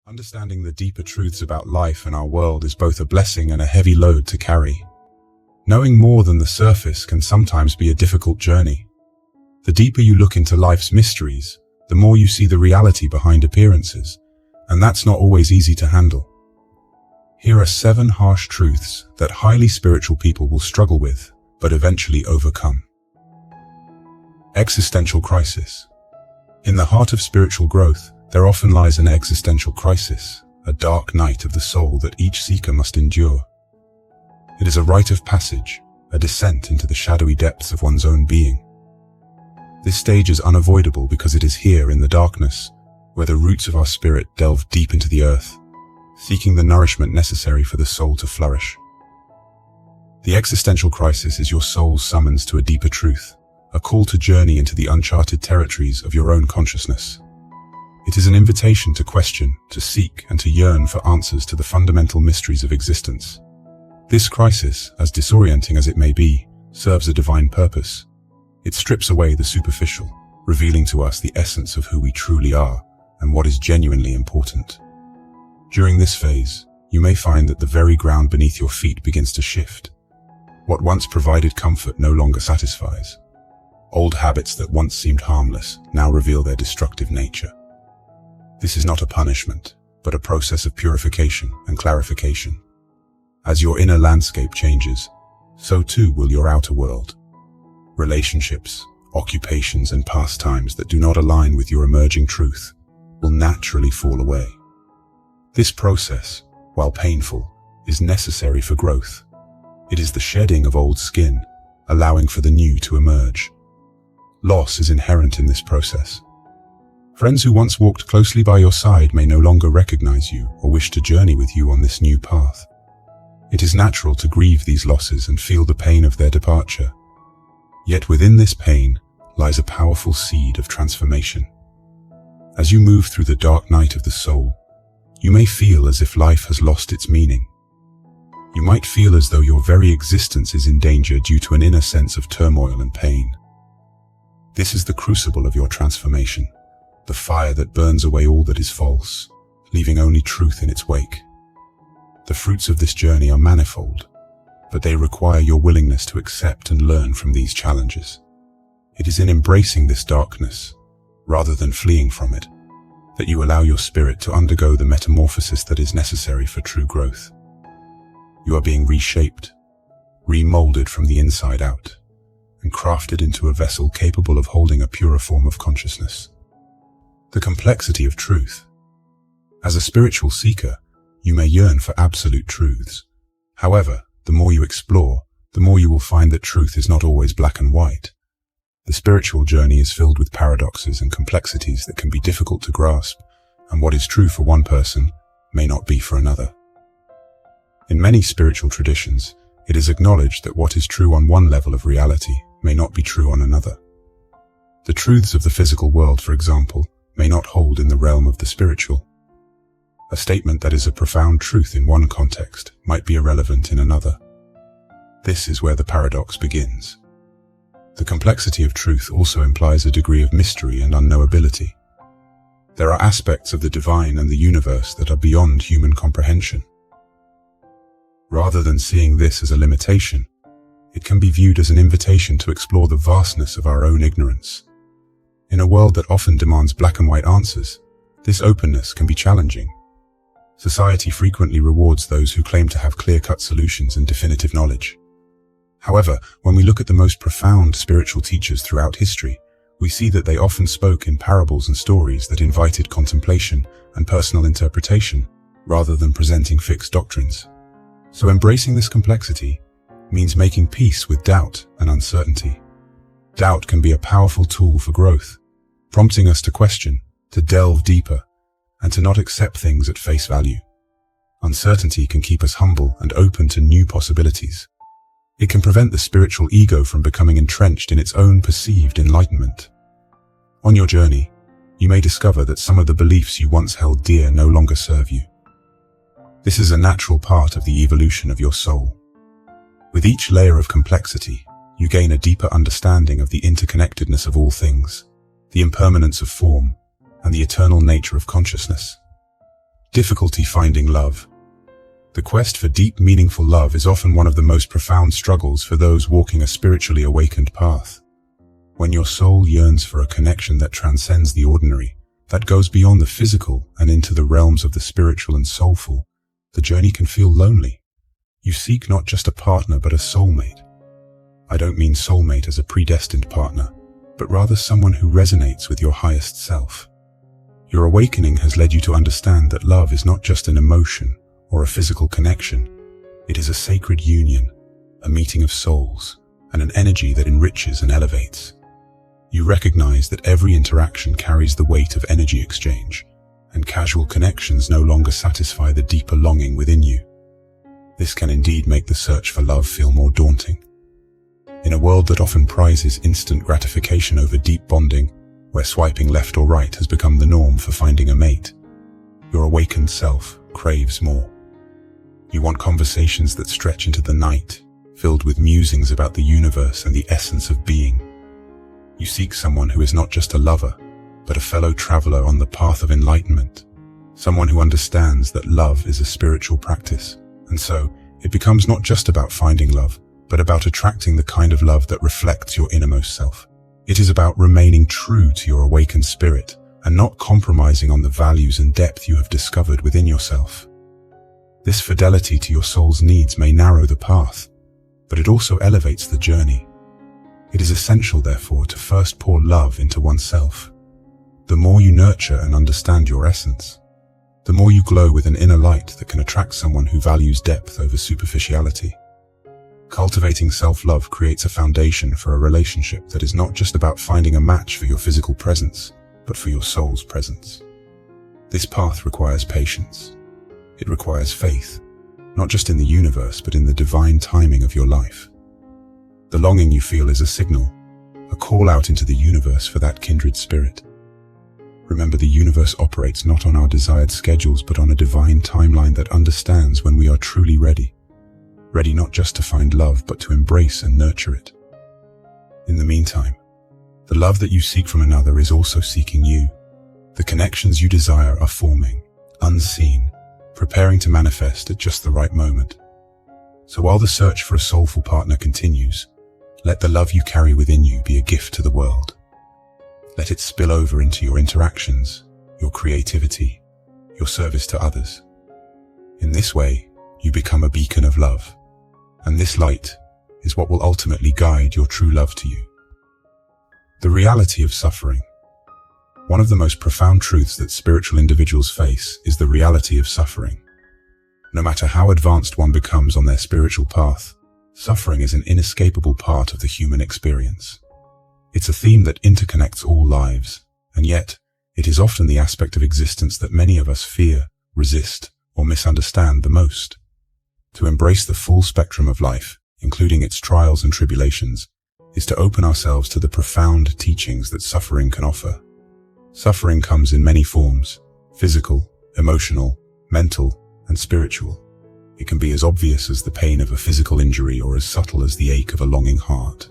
Understanding the deeper truths about life and our world is both a blessing and a heavy load to carry. Knowing more than the surface can sometimes be a difficult journey. The deeper you look into life's mysteries, the more you see the reality behind appearances, and that's not always easy to handle. Here are 7 harsh truths that highly spiritual people will struggle with, but eventually overcome. Existential crisis. In the heart of spiritual growth, there often lies an existential crisis, a dark night of the soul that each seeker must endure. It is a rite of passage, a descent into the shadowy depths of one's own being. This stage is unavoidable because it is here in the darkness, where the roots of our spirit delve deep into the earth, seeking the nourishment necessary for the soul to flourish. The existential crisis is your soul's summons to a deeper truth, a call to journey into the uncharted territories of your own consciousness. It is an invitation to question, to seek, and to yearn for answers to the fundamental mysteries of existence. This crisis, as disorienting as it may be, serves a divine purpose. It strips away the superficial, revealing to us the essence of who we truly are and what is genuinely important. During this phase, you may find that the very ground beneath your feet begins to shift. What once provided comfort no longer satisfies. Old habits that once seemed harmless now reveal their destructive nature. This is not a punishment, but a process of purification and clarification. As your inner landscape changes, so too will your outer world. Relationships, occupations, and pastimes that do not align with your emerging truth will naturally fall away. This process, while painful, is necessary for growth. It is the shedding of old skin, allowing for the new to emerge. Loss is inherent in this process. Friends who once walked closely by your side may no longer recognize you or wish to journey with you on this new path. It is natural to grieve these losses and feel the pain of their departure. Yet within this pain lies a powerful seed of transformation. As you move through the dark night of the soul, you may feel as if life has lost its meaning. You might feel as though your very existence is in danger due to an inner sense of turmoil and pain. This is the crucible of your transformation, the fire that burns away all that is false, leaving only truth in its wake. The fruits of this journey are manifold, but they require your willingness to accept and learn from these challenges. It is in embracing this darkness, rather than fleeing from it, that you allow your spirit to undergo the metamorphosis that is necessary for true growth. You are being reshaped, remolded from the inside out, and crafted into a vessel capable of holding a purer form of consciousness. The complexity of truth. As a spiritual seeker, you may yearn for absolute truths. However, the more you explore, the more you will find that truth is not always black and white. The spiritual journey is filled with paradoxes and complexities that can be difficult to grasp, and what is true for one person may not be for another. In many spiritual traditions, it is acknowledged that what is true on one level of reality may not be true on another. The truths of the physical world, for example, may not hold in the realm of the spiritual. A statement that is a profound truth in one context might be irrelevant in another. This is where the paradox begins. The complexity of truth also implies a degree of mystery and unknowability. There are aspects of the divine and the universe that are beyond human comprehension. Rather than seeing this as a limitation, it can be viewed as an invitation to explore the vastness of our own ignorance. In a world that often demands black and white answers, this openness can be challenging. Society frequently rewards those who claim to have clear-cut solutions and definitive knowledge. However, when we look at the most profound spiritual teachers throughout history, we see that they often spoke in parables and stories that invited contemplation and personal interpretation, rather than presenting fixed doctrines. So embracing this complexity means making peace with doubt and uncertainty. Doubt can be a powerful tool for growth, prompting us to question, to delve deeper, and to not accept things at face value. Uncertainty can keep us humble and open to new possibilities. It can prevent the spiritual ego from becoming entrenched in its own perceived enlightenment. On your journey, you may discover that some of the beliefs you once held dear no longer serve you. This is a natural part of the evolution of your soul. With each layer of complexity, you gain a deeper understanding of the interconnectedness of all things, the impermanence of form, and the eternal nature of consciousness. Difficulty finding love. The quest for deep, meaningful love is often one of the most profound struggles for those walking a spiritually awakened path. When your soul yearns for a connection that transcends the ordinary, that goes beyond the physical and into the realms of the spiritual and soulful, the journey can feel lonely. You seek not just a partner but a soulmate. I don't mean soulmate as a predestined partner, but rather someone who resonates with your highest self. Your awakening has led you to understand that love is not just an emotion or a physical connection. It is a sacred union, a meeting of souls, and an energy that enriches and elevates. You recognize that every interaction carries the weight of energy exchange, and casual connections no longer satisfy the deeper longing within you. This can indeed make the search for love feel more daunting. In a world that often prizes instant gratification over deep bonding, where swiping left or right has become the norm for finding a mate, your awakened self craves more. You want conversations that stretch into the night, filled with musings about the universe and the essence of being. You seek someone who is not just a lover, but a fellow traveler on the path of enlightenment, someone who understands that love is a spiritual practice, and so it becomes not just about finding love, but about attracting the kind of love that reflects your innermost self. It is about remaining true to your awakened spirit and not compromising on the values and depth you have discovered within yourself. This fidelity to your soul's needs may narrow the path, but it also elevates the journey. It is essential, therefore, to first pour love into oneself. The more you nurture and understand your essence, the more you glow with an inner light that can attract someone who values depth over superficiality. Cultivating self-love creates a foundation for a relationship that is not just about finding a match for your physical presence, but for your soul's presence. This path requires patience. It requires faith, not just in the universe, but in the divine timing of your life. The longing you feel is a signal, a call out into the universe for that kindred spirit. Remember, the universe operates not on our desired schedules, but on a divine timeline that understands when we are truly ready. Ready not just to find love, but to embrace and nurture it. In the meantime, the love that you seek from another is also seeking you. The connections you desire are forming, unseen, preparing to manifest at just the right moment. So while the search for a soulful partner continues, let the love you carry within you be a gift to the world. Let it spill over into your interactions, your creativity, your service to others. In this way, you become a beacon of love, and this light is what will ultimately guide your true love to you. The reality of suffering. One of the most profound truths that spiritual individuals face is the reality of suffering. No matter how advanced one becomes on their spiritual path, suffering is an inescapable part of the human experience. It's a theme that interconnects all lives, and yet, it is often the aspect of existence that many of us fear, resist, or misunderstand the most. To embrace the full spectrum of life, including its trials and tribulations, is to open ourselves to the profound teachings that suffering can offer. Suffering comes in many forms: physical, emotional, mental, and spiritual. It can be as obvious as the pain of a physical injury or as subtle as the ache of a longing heart.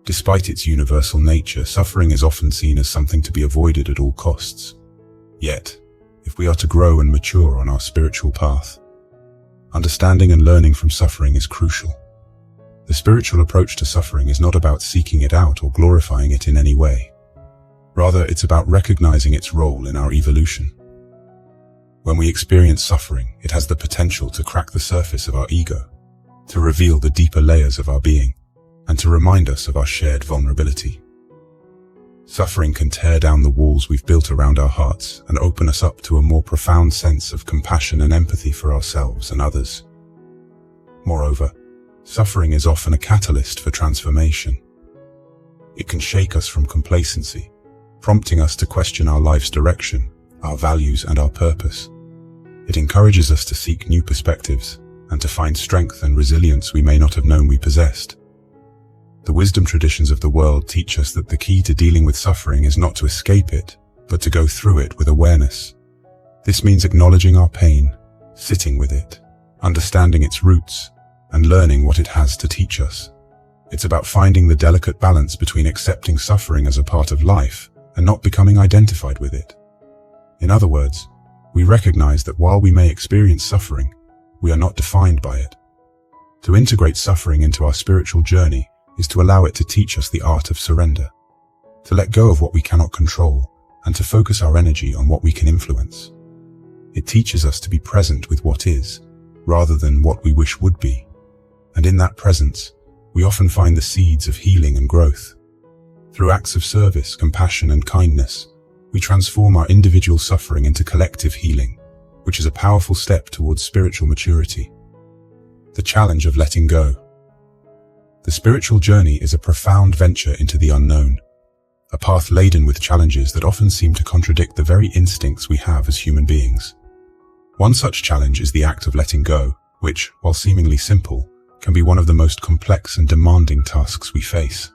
Despite its universal nature, suffering is often seen as something to be avoided at all costs. Yet, if we are to grow and mature on our spiritual path, understanding and learning from suffering is crucial. The spiritual approach to suffering is not about seeking it out or glorifying it in any way. Rather, it's about recognizing its role in our evolution. When we experience suffering, it has the potential to crack the surface of our ego, to reveal the deeper layers of our being, and to remind us of our shared vulnerability. Suffering can tear down the walls we've built around our hearts and open us up to a more profound sense of compassion and empathy for ourselves and others. Moreover, suffering is often a catalyst for transformation. It can shake us from complacency, prompting us to question our life's direction, our values, and our purpose. It encourages us to seek new perspectives and to find strength and resilience we may not have known we possessed. The wisdom traditions of the world teach us that the key to dealing with suffering is not to escape it, but to go through it with awareness. This means acknowledging our pain, sitting with it, understanding its roots, and learning what it has to teach us. It's about finding the delicate balance between accepting suffering as a part of life and not becoming identified with it. In other words, we recognize that while we may experience suffering, we are not defined by it. To integrate suffering into our spiritual journey is to allow it to teach us the art of surrender, to let go of what we cannot control, and to focus our energy on what we can influence. It teaches us to be present with what is, rather than what we wish would be. And in that presence, we often find the seeds of healing and growth. Through acts of service, compassion, and kindness, we transform our individual suffering into collective healing, which is a powerful step towards spiritual maturity. The challenge of letting go. The spiritual journey is a profound venture into the unknown, a path laden with challenges that often seem to contradict the very instincts we have as human beings. One such challenge is the act of letting go, which, while seemingly simple, can be one of the most complex and demanding tasks we face.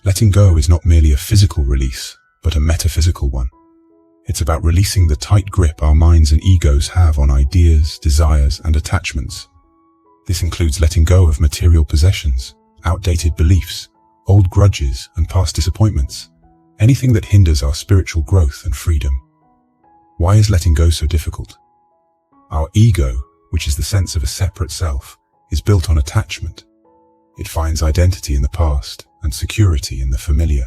Letting go is not merely a physical release, but a metaphysical one. It's about releasing the tight grip our minds and egos have on ideas, desires, and attachments. This includes letting go of material possessions, outdated beliefs, old grudges, and past disappointments, anything that hinders our spiritual growth and freedom. Why is letting go so difficult? Our ego, which is the sense of a separate self, is built on attachment. It finds identity in the past and security in the familiar.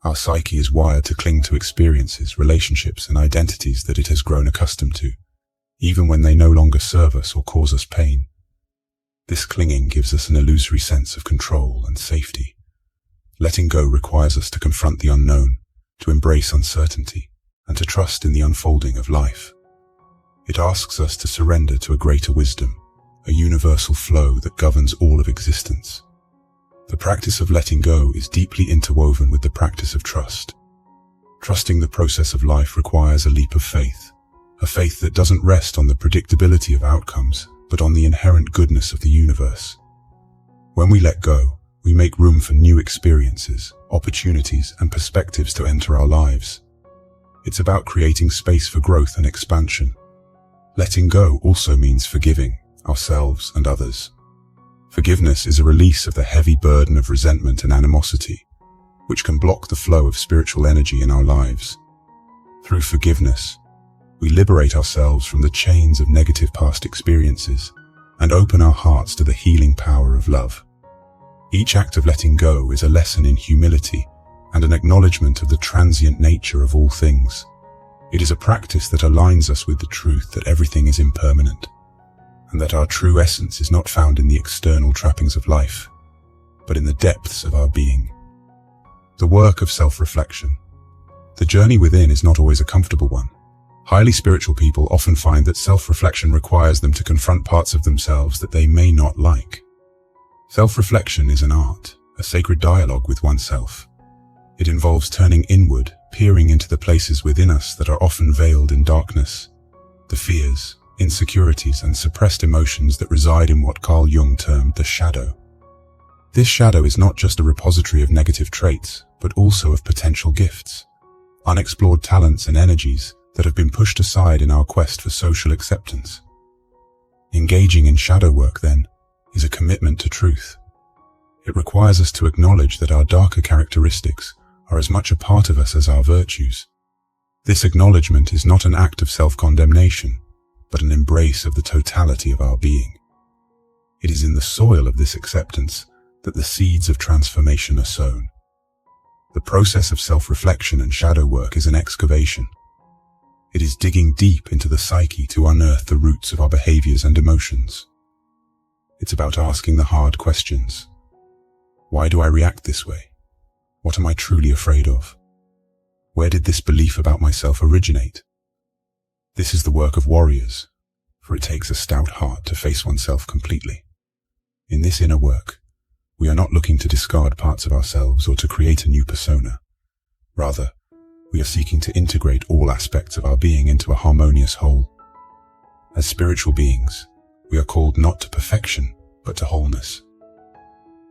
Our psyche is wired to cling to experiences, relationships, and identities that it has grown accustomed to, even when they no longer serve us or cause us pain. This clinging gives us an illusory sense of control and safety. Letting go requires us to confront the unknown, to embrace uncertainty, and to trust in the unfolding of life. It asks us to surrender to a greater wisdom, a universal flow that governs all of existence. The practice of letting go is deeply interwoven with the practice of trust. Trusting the process of life requires a leap of faith, a faith that doesn't rest on the predictability of outcomes, but on the inherent goodness of the universe. When we let go, we make room for new experiences, opportunities, and perspectives to enter our lives. It's about creating space for growth and expansion. Letting go also means forgiving ourselves and others. Forgiveness is a release of the heavy burden of resentment and animosity, which can block the flow of spiritual energy in our lives. Through forgiveness, we liberate ourselves from the chains of negative past experiences and open our hearts to the healing power of love. Each act of letting go is a lesson in humility and an acknowledgement of the transient nature of all things. It is a practice that aligns us with the truth that everything is impermanent, and that our true essence is not found in the external trappings of life, but in the depths of our being. The work of self-reflection. The journey within is not always a comfortable one. Highly spiritual people often find that self-reflection requires them to confront parts of themselves that they may not like. Self-reflection is an art, a sacred dialogue with oneself. It involves turning inward, peering into the places within us that are often veiled in darkness, the fears, insecurities, and suppressed emotions that reside in what Carl Jung termed the shadow. This shadow is not just a repository of negative traits, but also of potential gifts, unexplored talents and energies that have been pushed aside in our quest for social acceptance. Engaging in shadow work, then, is a commitment to truth. It requires us to acknowledge that our darker characteristics are as much a part of us as our virtues. This acknowledgement is not an act of self-condemnation, but an embrace of the totality of our being. It is in the soil of this acceptance that the seeds of transformation are sown. The process of self-reflection and shadow work is an excavation. It is digging deep into the psyche to unearth the roots of our behaviors and emotions. It's about asking the hard questions. Why do I react this way? What am I truly afraid of? Where did this belief about myself originate? This is the work of warriors, for it takes a stout heart to face oneself completely. In this inner work, we are not looking to discard parts of ourselves or to create a new persona. Rather, we are seeking to integrate all aspects of our being into a harmonious whole. As spiritual beings, we are called not to perfection, but to wholeness.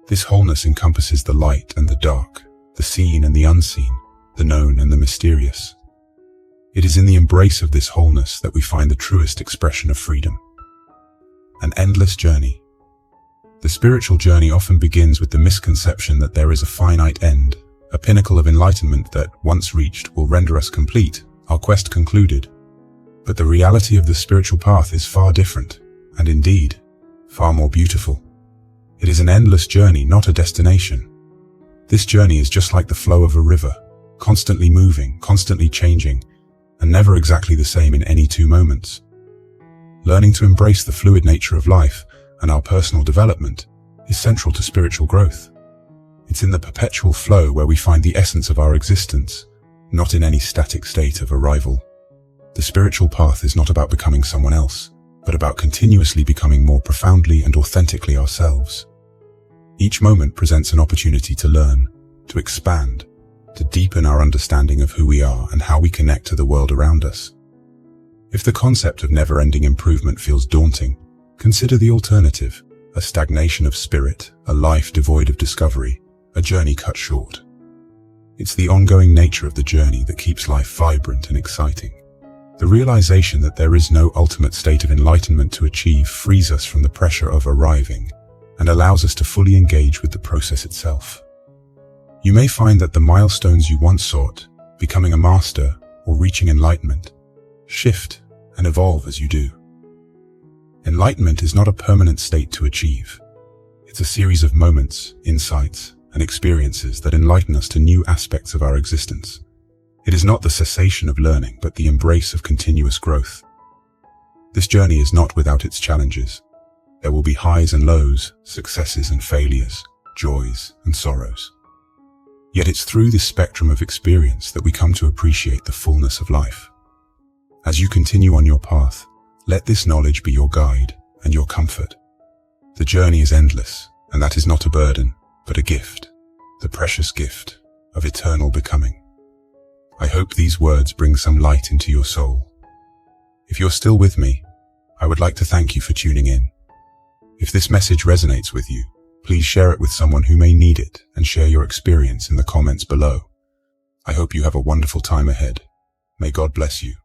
This wholeness encompasses the light and the dark, the seen and the unseen, the known and the mysterious. It is in the embrace of this wholeness that we find the truest expression of freedom. An endless journey. The spiritual journey often begins with the misconception that there is a finite end, a pinnacle of enlightenment that, once reached, will render us complete, our quest concluded. But the reality of the spiritual path is far different, and indeed, far more beautiful. It is an endless journey, not a destination. This journey is just like the flow of a river, constantly moving, constantly changing, and never exactly the same in any 2 moments. Learning to embrace the fluid nature of life and our personal development is central to spiritual growth. It's in the perpetual flow where we find the essence of our existence, not in any static state of arrival. The spiritual path is not about becoming someone else, but about continuously becoming more profoundly and authentically ourselves. Each moment presents an opportunity to learn, to expand, to deepen our understanding of who we are and how we connect to the world around us. If the concept of never-ending improvement feels daunting, consider the alternative, a stagnation of spirit, a life devoid of discovery, a journey cut short. It's the ongoing nature of the journey that keeps life vibrant and exciting. The realization that there is no ultimate state of enlightenment to achieve frees us from the pressure of arriving and allows us to fully engage with the process itself. You may find that the milestones you once sought, becoming a master or reaching enlightenment, shift and evolve as you do. Enlightenment is not a permanent state to achieve. It's a series of moments, insights, and experiences that enlighten us to new aspects of our existence. It is not the cessation of learning, but the embrace of continuous growth. This journey is not without its challenges. There will be highs and lows, successes and failures, joys and sorrows. Yet it's through this spectrum of experience that we come to appreciate the fullness of life. As you continue on your path, let this knowledge be your guide and your comfort. The journey is endless, and that is not a burden, but a gift, the precious gift of eternal becoming. I hope these words bring some light into your soul. If you're still with me, I would like to thank you for tuning in. If this message resonates with you, please share it with someone who may need it and share your experience in the comments below. I hope you have a wonderful time ahead. May God bless you.